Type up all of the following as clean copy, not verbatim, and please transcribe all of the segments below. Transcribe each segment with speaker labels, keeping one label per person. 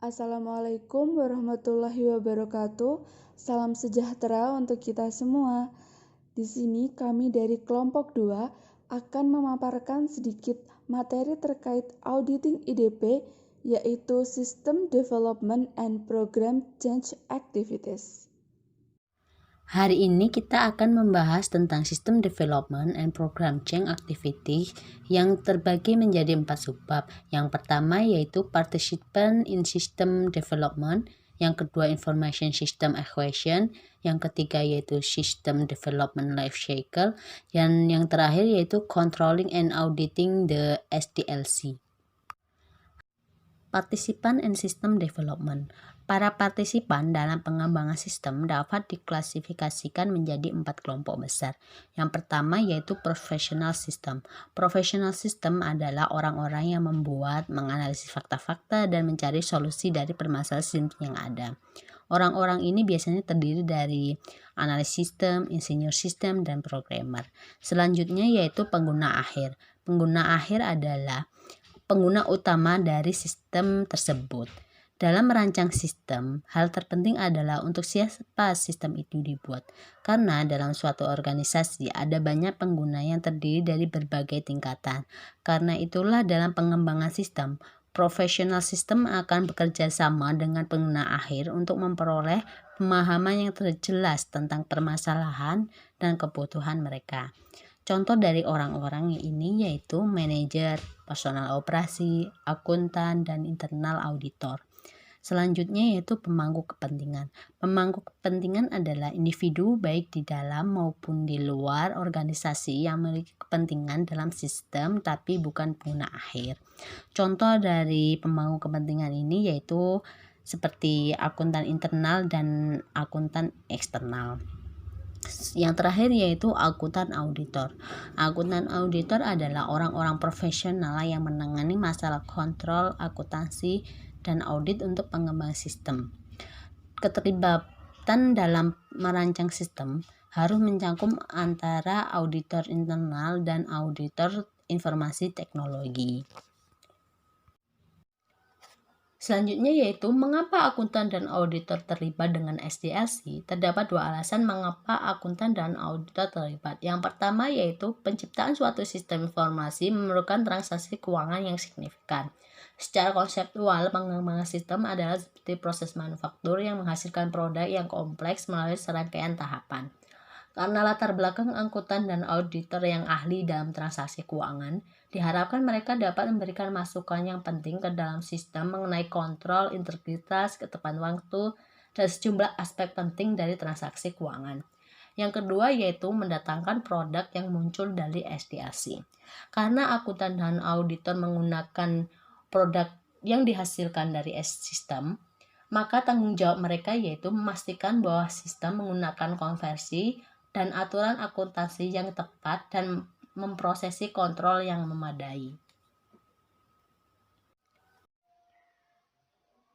Speaker 1: Assalamualaikum warahmatullahi wabarakatuh. Salam sejahtera untuk kita semua. Di sini kami dari kelompok 2 akan memaparkan sedikit materi terkait auditing IDP, yaitu System Development and Program Change Activities.
Speaker 2: Hari ini kita akan membahas tentang System Development and Program Change Activity yang terbagi menjadi 4 subbab. Yang pertama yaitu Participant in System Development, yang kedua Information System Equation, yang ketiga yaitu System Development Life Cycle, dan yang terakhir yaitu Controlling and Auditing the SDLC. Partisipan and System Development. Para partisipan dalam pengembangan sistem dapat diklasifikasikan menjadi 4 kelompok besar. Yang pertama yaitu Professional System. Professional System adalah orang-orang yang membuat, menganalisis fakta-fakta, dan mencari solusi dari permasalahan sistem yang ada. Orang-orang ini biasanya terdiri dari analis sistem, insinyur sistem, dan programmer. Selanjutnya yaitu pengguna akhir. Pengguna akhir adalah pengguna utama dari sistem tersebut. Dalam merancang sistem, hal terpenting adalah untuk siapa sistem itu dibuat. Karena dalam suatu organisasi ada banyak pengguna yang terdiri dari berbagai tingkatan. Karena itulah dalam pengembangan sistem, professional system akan bekerja sama dengan pengguna akhir untuk memperoleh pemahaman yang terjelas tentang permasalahan dan kebutuhan mereka. Contoh dari orang-orang ini yaitu manajer, personal operasi, akuntan, dan internal auditor. Selanjutnya yaitu pemangku kepentingan. Pemangku kepentingan adalah individu baik di dalam maupun di luar organisasi yang memiliki kepentingan dalam sistem tapi bukan pengguna akhir. Contoh dari pemangku kepentingan ini yaitu seperti akuntan internal dan akuntan eksternal. Yang terakhir yaitu akuntan auditor. Akuntan auditor adalah orang-orang profesional yang menangani masalah kontrol, akuntansi, dan audit untuk pengembangan sistem. Keterlibatan dalam merancang sistem harus mencakup antara auditor internal dan auditor informasi teknologi. Selanjutnya yaitu mengapa akuntan dan auditor terlibat dengan SDLC. Terdapat 2 alasan mengapa akuntan dan auditor terlibat. Yang pertama yaitu penciptaan suatu sistem informasi memerlukan transaksi keuangan yang signifikan. Secara konseptual, pengembangan sistem adalah seperti proses manufaktur yang menghasilkan produk yang kompleks melalui serangkaian tahapan. Karena latar belakang akuntan dan auditor yang ahli dalam transaksi keuangan, diharapkan mereka dapat memberikan masukan yang penting ke dalam sistem mengenai kontrol, integritas, ketepatan waktu, dan sejumlah aspek penting dari transaksi keuangan. Yang kedua yaitu mendatangkan produk yang muncul dari SDLC. Karena akuntan dan auditor menggunakan produk yang dihasilkan dari sistem, maka tanggung jawab mereka yaitu memastikan bahwa sistem menggunakan konversi dan aturan akuntansi yang tepat dan memprosesi kontrol yang memadai.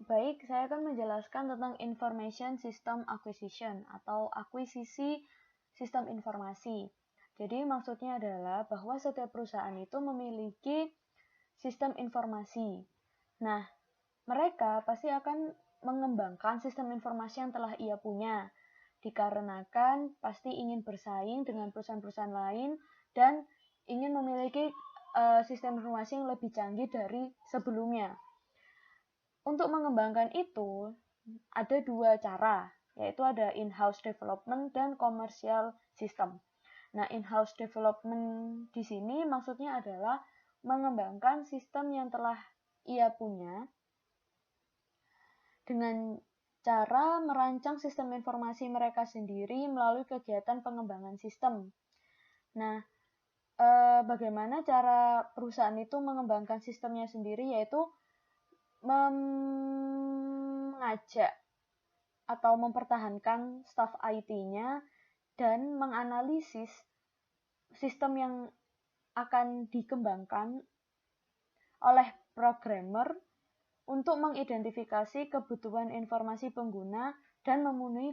Speaker 3: Baik, saya akan menjelaskan tentang Information System Acquisition atau akuisisi sistem informasi. Jadi maksudnya adalah bahwa setiap perusahaan itu memiliki sistem informasi. Nah, mereka pasti akan mengembangkan sistem informasi yang telah ia punya, dikarenakan pasti ingin bersaing dengan perusahaan-perusahaan lain dan ingin memiliki sistem informasi yang lebih canggih dari sebelumnya. Untuk mengembangkan itu, ada 2 cara, yaitu ada in-house development dan commercial system. Nah, in-house development di sini maksudnya adalah mengembangkan sistem yang telah ia punya dengan cara merancang sistem informasi mereka sendiri melalui kegiatan pengembangan sistem. Nah, bagaimana cara perusahaan itu mengembangkan sistemnya sendiri, yaitu mengajak atau mempertahankan staf IT-nya dan menganalisis sistem yang akan dikembangkan oleh programmer untuk mengidentifikasi kebutuhan informasi pengguna dan memenuhi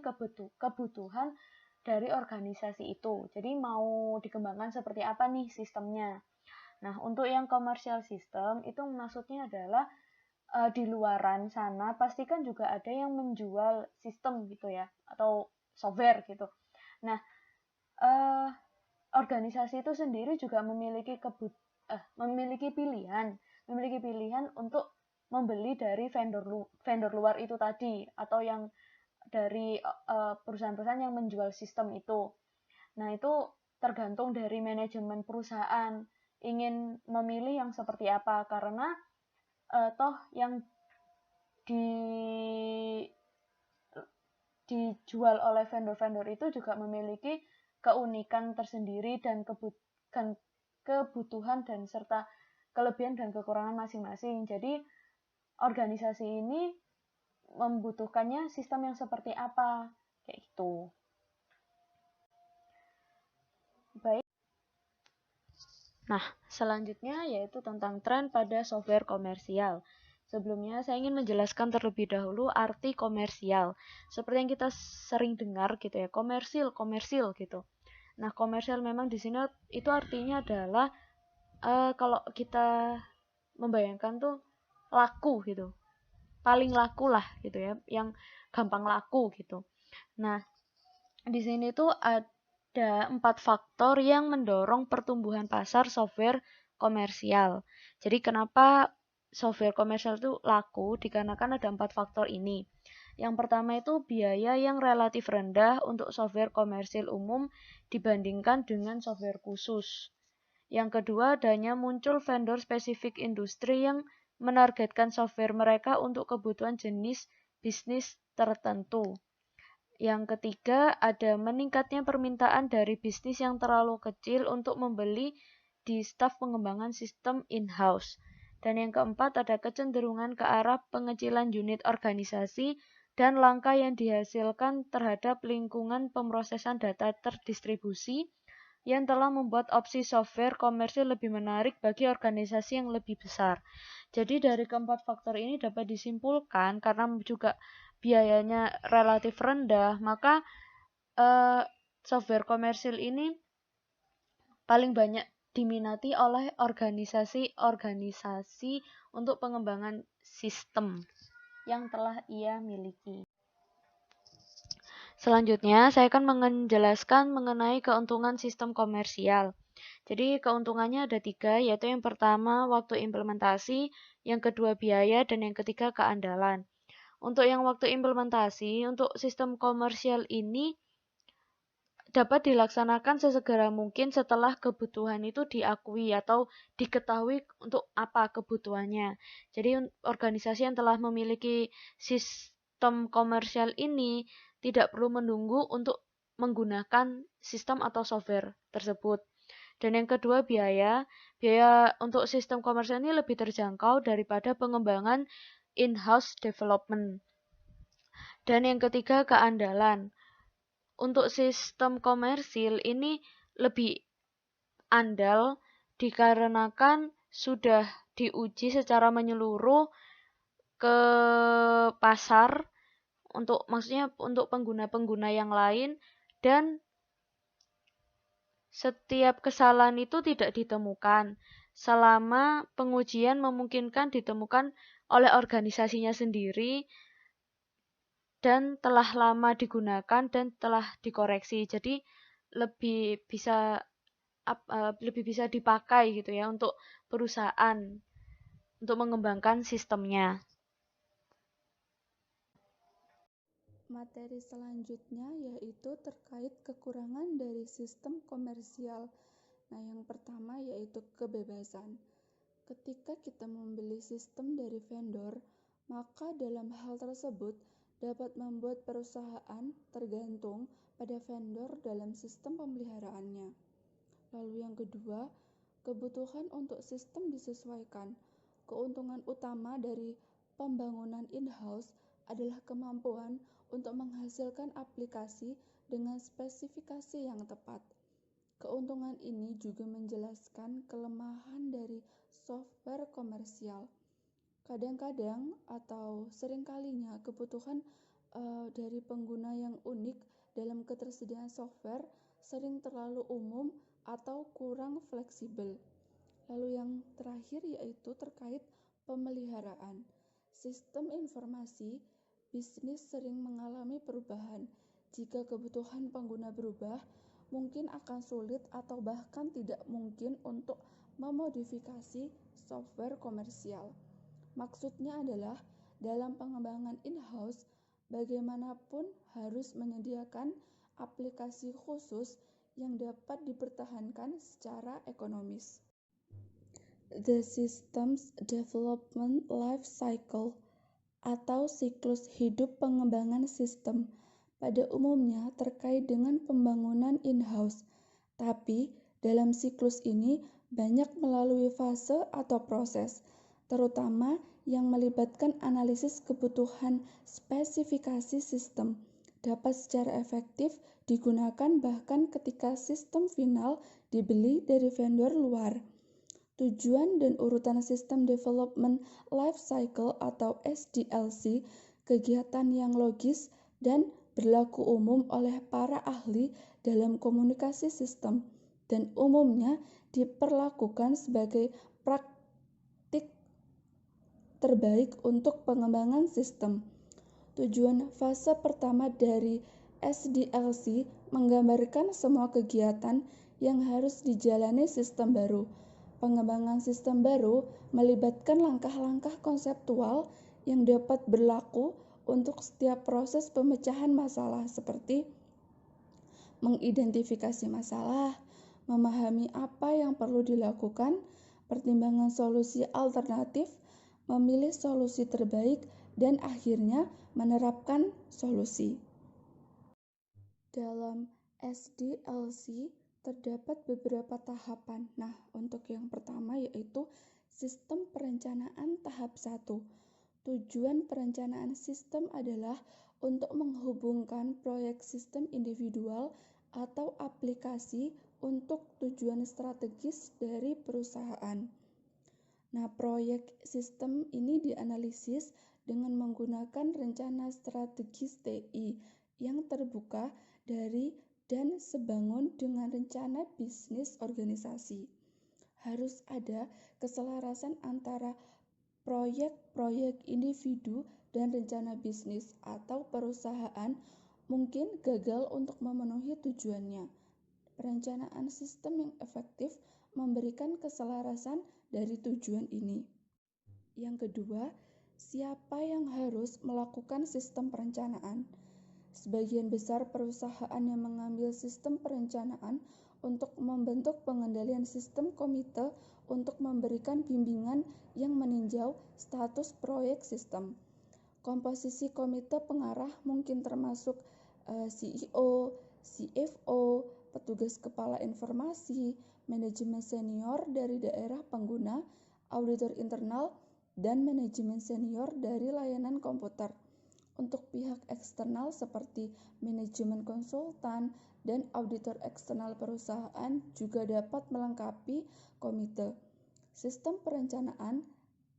Speaker 3: kebutuhan dari organisasi itu. Jadi mau dikembangkan seperti apa nih sistemnya. Nah, untuk yang commercial system itu maksudnya adalah di luaran sana pasti kan juga ada yang menjual sistem gitu ya, atau software gitu. Nah, organisasi itu sendiri juga memiliki pilihan untuk membeli dari vendor luar itu tadi, atau yang dari perusahaan-perusahaan yang menjual sistem itu. Nah, itu tergantung dari manajemen perusahaan ingin memilih yang seperti apa, karena toh yang dijual oleh vendor-vendor itu juga memiliki keunikan tersendiri dan kebutuhan dan serta kelebihan dan kekurangan masing-masing. Jadi organisasi ini membutuhkannya sistem yang seperti apa, kayak gitu. Baik. Nah, selanjutnya yaitu tentang tren pada software komersial. Sebelumnya, saya ingin menjelaskan terlebih dahulu arti komersial. Seperti yang kita sering dengar gitu ya, komersil gitu. Nah, komersial memang di sini itu artinya adalah kalau kita membayangkan tuh laku gitu. Paling laku lah gitu ya, yang gampang laku gitu. Nah, di sini tuh ada 4 faktor yang mendorong pertumbuhan pasar software komersial. Jadi kenapa software komersial itu laku? Dikarenakan ada 4 faktor ini. Yang pertama itu biaya yang relatif rendah untuk software komersil umum dibandingkan dengan software khusus. Yang kedua, adanya muncul vendor spesifik industri yang menargetkan software mereka untuk kebutuhan jenis bisnis tertentu. Yang ketiga, ada meningkatnya permintaan dari bisnis yang terlalu kecil untuk membeli di staf pengembangan sistem in-house. Dan yang keempat, ada kecenderungan ke arah pengecilan unit organisasi dan langkah yang dihasilkan terhadap lingkungan pemrosesan data terdistribusi yang telah membuat opsi software komersil lebih menarik bagi organisasi yang lebih besar. Jadi dari keempat faktor ini dapat disimpulkan karena juga biayanya relatif rendah, maka software komersil ini paling banyak diminati oleh organisasi-organisasi untuk pengembangan sistem yang telah ia miliki. Selanjutnya, saya akan menjelaskan mengenai keuntungan sistem komersial. Jadi, keuntungannya ada 3, yaitu yang pertama, waktu implementasi, yang kedua, biaya, dan yang ketiga, keandalan. Untuk yang waktu implementasi, untuk sistem komersial ini dapat dilaksanakan sesegera mungkin setelah kebutuhan itu diakui atau diketahui untuk apa kebutuhannya. Jadi organisasi yang telah memiliki sistem komersial ini tidak perlu menunggu untuk menggunakan sistem atau software tersebut. Dan yang kedua, biaya. Biaya untuk sistem komersial ini lebih terjangkau daripada pengembangan in-house development. Dan yang ketiga, keandalan. Untuk sistem komersil ini lebih andal dikarenakan sudah diuji secara menyeluruh ke pasar maksudnya untuk pengguna-pengguna yang lain, dan setiap kesalahan itu tidak ditemukan selama pengujian memungkinkan ditemukan oleh organisasinya sendiri dan telah lama digunakan dan telah dikoreksi. Jadi lebih bisa dipakai gitu ya untuk perusahaan untuk mengembangkan sistemnya.
Speaker 1: Materi selanjutnya yaitu terkait kekurangan dari sistem komersial. Nah, yang pertama yaitu kebebasan. Ketika kita membeli sistem dari vendor, maka dalam hal tersebut dapat membuat perusahaan tergantung pada vendor dalam sistem pemeliharaannya. Lalu yang kedua, kebutuhan untuk sistem disesuaikan. Keuntungan utama dari pembangunan in-house adalah kemampuan untuk menghasilkan aplikasi dengan spesifikasi yang tepat. Keuntungan ini juga menjelaskan kelemahan dari software komersial. Kadang-kadang atau seringkalinya kebutuhan dari pengguna yang unik dalam ketersediaan software sering terlalu umum atau kurang fleksibel. Lalu yang terakhir yaitu terkait pemeliharaan. Sistem informasi bisnis sering mengalami perubahan. Jika kebutuhan pengguna berubah, mungkin akan sulit atau bahkan tidak mungkin untuk memodifikasi software komersial. Maksudnya adalah dalam pengembangan in-house, bagaimanapun harus menyediakan aplikasi khusus yang dapat dipertahankan secara ekonomis. The Systems Development Life Cycle atau siklus hidup pengembangan sistem pada umumnya terkait dengan pembangunan in-house, tapi dalam siklus ini banyak melalui fase atau proses, terutama yang melibatkan analisis kebutuhan spesifikasi sistem, dapat secara efektif digunakan bahkan ketika sistem final dibeli dari vendor luar. Tujuan dan urutan System Development Life Cycle atau SDLC, kegiatan yang logis dan berlaku umum oleh para ahli dalam komunikasi sistem dan umumnya diperlakukan sebagai praktik terbaik untuk pengembangan sistem. Tujuan fase pertama dari SDLC menggambarkan semua kegiatan yang harus dijalani sistem baru. Pengembangan sistem baru melibatkan langkah-langkah konseptual yang dapat berlaku untuk setiap proses pemecahan masalah seperti mengidentifikasi masalah, memahami apa yang perlu dilakukan, pertimbangan solusi alternatif, memilih solusi terbaik, dan akhirnya menerapkan solusi. Dalam SDLC terdapat beberapa tahapan. Nah, untuk yang pertama yaitu sistem perencanaan tahap 1. Tujuan perencanaan sistem adalah untuk menghubungkan proyek sistem individual atau aplikasi untuk tujuan strategis dari perusahaan. Nah, proyek sistem ini dianalisis dengan menggunakan rencana strategis TI yang terbuka dari dan sebangun dengan rencana bisnis organisasi. Harus ada keselarasan antara proyek-proyek individu dan rencana bisnis atau perusahaan mungkin gagal untuk memenuhi tujuannya. Perencanaan sistem yang efektif memberikan keselarasan dari tujuan ini. Yang kedua, siapa yang harus melakukan sistem perencanaan? Sebagian besar perusahaan yang mengambil sistem perencanaan untuk membentuk pengendalian sistem komite untuk memberikan bimbingan yang meninjau status proyek sistem. Komposisi komite pengarah mungkin termasuk CEO, CFO, petugas kepala informasi, manajemen senior dari daerah pengguna, auditor internal, dan manajemen senior dari layanan komputer. Untuk pihak eksternal seperti manajemen konsultan dan auditor eksternal perusahaan juga dapat melengkapi komite. Sistem perencanaan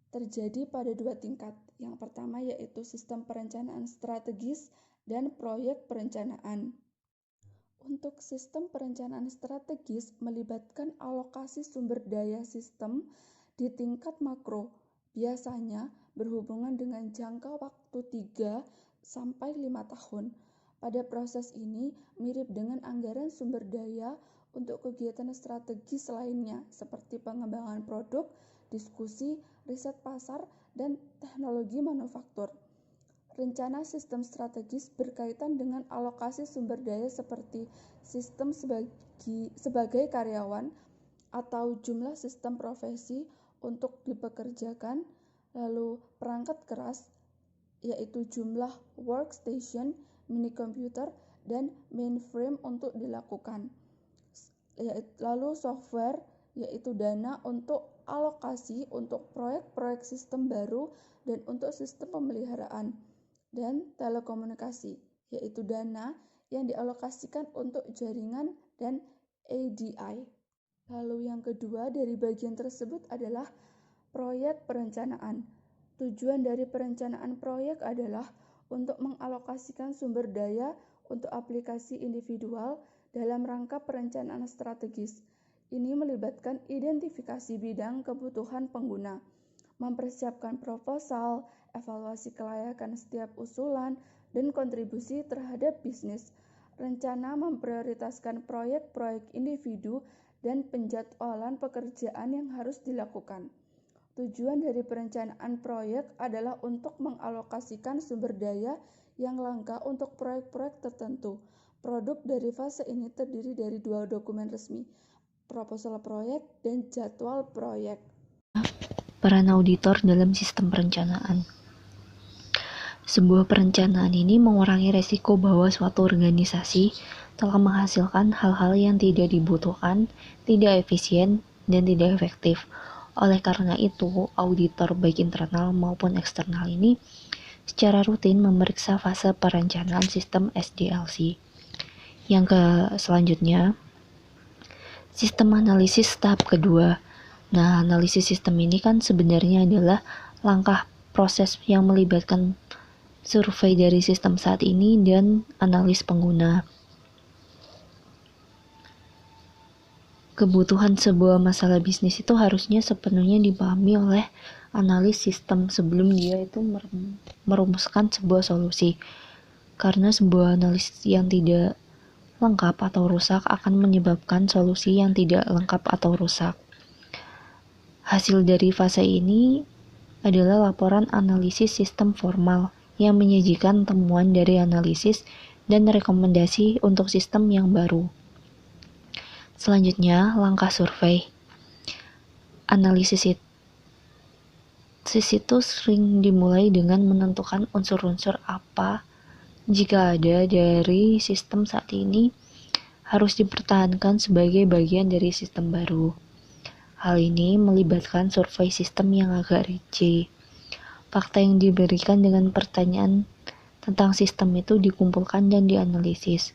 Speaker 1: terjadi pada dua tingkat. Yang pertama yaitu sistem perencanaan strategis dan proyek perencanaan. Untuk sistem perencanaan strategis melibatkan alokasi sumber daya sistem di tingkat makro, biasanya berhubungan dengan jangka waktu 3-5 tahun. Pada proses ini mirip dengan anggaran sumber daya untuk kegiatan strategis lainnya seperti pengembangan produk, diskusi, riset pasar, dan teknologi manufaktur. Rencana sistem strategis berkaitan dengan alokasi sumber daya seperti sistem sebagai karyawan atau jumlah sistem profesi untuk dipekerjakan, lalu perangkat keras yaitu jumlah workstation, mini komputer, dan mainframe untuk dilakukan. Lalu software yaitu dana untuk alokasi untuk proyek-proyek sistem baru dan untuk sistem pemeliharaan, dan telekomunikasi yaitu dana yang dialokasikan untuk jaringan dan ADI. Lalu yang kedua dari bagian tersebut adalah proyek perencanaan. Tujuan dari perencanaan proyek adalah untuk mengalokasikan sumber daya untuk aplikasi individual dalam rangka perencanaan strategis. Ini melibatkan identifikasi bidang kebutuhan pengguna, mempersiapkan proposal, evaluasi kelayakan setiap usulan, dan kontribusi terhadap bisnis. Rencana memprioritaskan proyek-proyek individu dan penjadwalan pekerjaan yang harus dilakukan. Tujuan dari perencanaan proyek adalah untuk mengalokasikan sumber daya yang langka untuk proyek-proyek tertentu. Produk dari fase ini terdiri dari 2 dokumen resmi, proposal proyek dan jadwal proyek.
Speaker 4: Peran auditor dalam sistem perencanaan. Sebuah perencanaan ini mengurangi resiko bahwa suatu organisasi telah menghasilkan hal-hal yang tidak dibutuhkan, tidak efisien, dan tidak efektif. Oleh karena itu, auditor baik internal maupun eksternal ini secara rutin memeriksa fase perencanaan sistem SDLC. Yang selanjutnya, sistem analisis tahap kedua. Nah, analisis sistem ini kan sebenarnya adalah langkah proses yang melibatkan survei dari sistem saat ini dan analis pengguna. Kebutuhan sebuah masalah bisnis itu harusnya sepenuhnya dipahami oleh analis sistem sebelum dia itu merumuskan sebuah solusi. Karena sebuah analisis yang tidak lengkap atau rusak akan menyebabkan solusi yang tidak lengkap atau rusak. Hasil dari fase ini adalah laporan analisis sistem formal yang menyajikan temuan dari analisis dan rekomendasi untuk sistem yang baru. Selanjutnya, langkah survei. Analisis itu sering dimulai dengan menentukan unsur-unsur apa, jika ada, dari sistem saat ini harus dipertahankan sebagai bagian dari sistem baru. Hal ini melibatkan survei sistem yang agak rinci. Fakta yang diberikan dengan pertanyaan tentang sistem itu dikumpulkan dan dianalisis.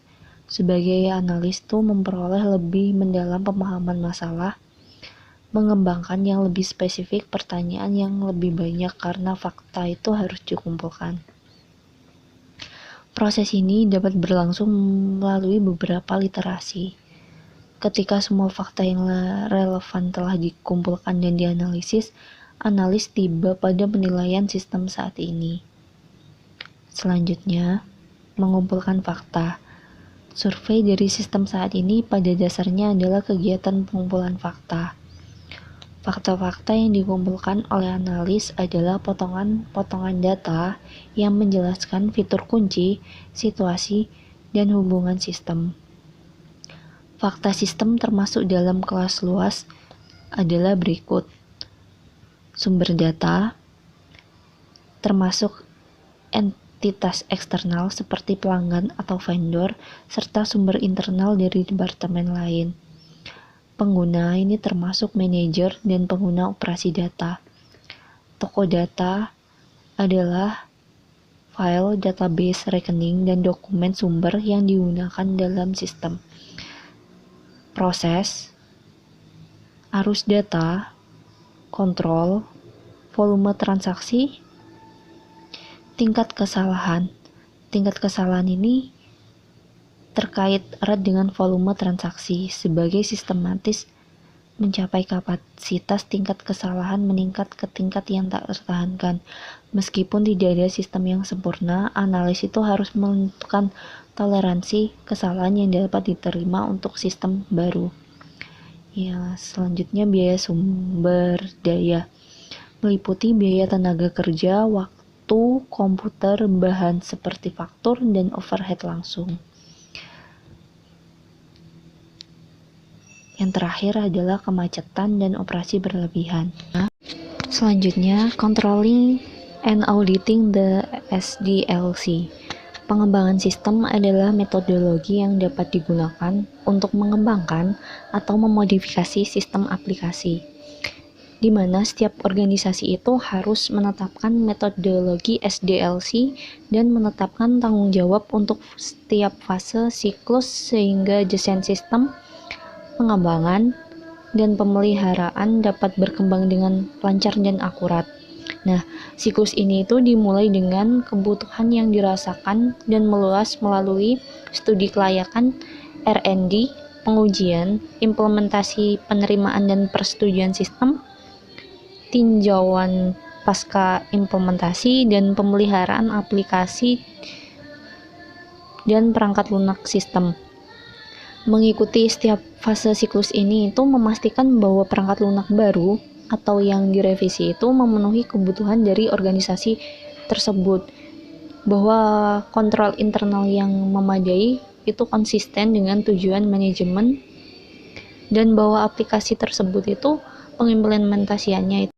Speaker 4: Sebagai analis itu memperoleh lebih mendalam pemahaman masalah, mengembangkan yang lebih spesifik pertanyaan yang lebih banyak karena fakta itu harus dikumpulkan. Proses ini dapat berlangsung melalui beberapa literasi. Ketika semua fakta yang relevan telah dikumpulkan dan dianalisis, analis tiba pada penilaian sistem saat ini. Selanjutnya, mengumpulkan fakta. Survei dari sistem saat ini pada dasarnya adalah kegiatan pengumpulan fakta. Fakta-fakta yang dikumpulkan oleh analis adalah potongan-potongan data yang menjelaskan fitur kunci, situasi, dan hubungan sistem. Fakta sistem termasuk dalam kelas luas adalah berikut. Sumber data, termasuk entitas eksternal seperti pelanggan atau vendor, serta sumber internal dari departemen lain. Pengguna ini termasuk manajer dan pengguna operasi data. Toko data adalah file, database, rekening, dan dokumen sumber yang digunakan dalam sistem. Proses, arus data, kontrol, volume transaksi, tingkat kesalahan. Tingkat kesalahan ini terkait erat dengan volume transaksi. Sebagai sistematis mencapai kapasitas, tingkat kesalahan meningkat ke tingkat yang tak tertahankan. Meskipun tidak ada sistem yang sempurna, analis itu harus menentukan toleransi kesalahan yang dapat diterima untuk sistem baru. Ya, selanjutnya biaya sumber daya, meliputi biaya tenaga kerja, waktu, komputer, bahan seperti faktur, dan overhead langsung. Yang terakhir adalah kemacetan dan operasi berlebihan. Selanjutnya, controlling and auditing the SDLC. Pengembangan sistem adalah metodologi yang dapat digunakan untuk mengembangkan atau memodifikasi sistem aplikasi, di mana setiap organisasi itu harus menetapkan metodologi SDLC dan menetapkan tanggung jawab untuk setiap fase siklus sehingga desain sistem, pengembangan, dan pemeliharaan dapat berkembang dengan lancar dan akurat. Nah, siklus ini itu dimulai dengan kebutuhan yang dirasakan dan meluas melalui studi kelayakan, R&D, pengujian, implementasi penerimaan dan persetujuan sistem, tinjauan pasca implementasi dan pemeliharaan aplikasi dan perangkat lunak sistem. Mengikuti setiap fase siklus ini itu memastikan bahwa perangkat lunak baru atau yang direvisi itu memenuhi kebutuhan dari organisasi tersebut, bahwa kontrol internal yang memadai itu konsisten dengan tujuan manajemen, dan bahwa aplikasi tersebut itu pengimplementasiannya itu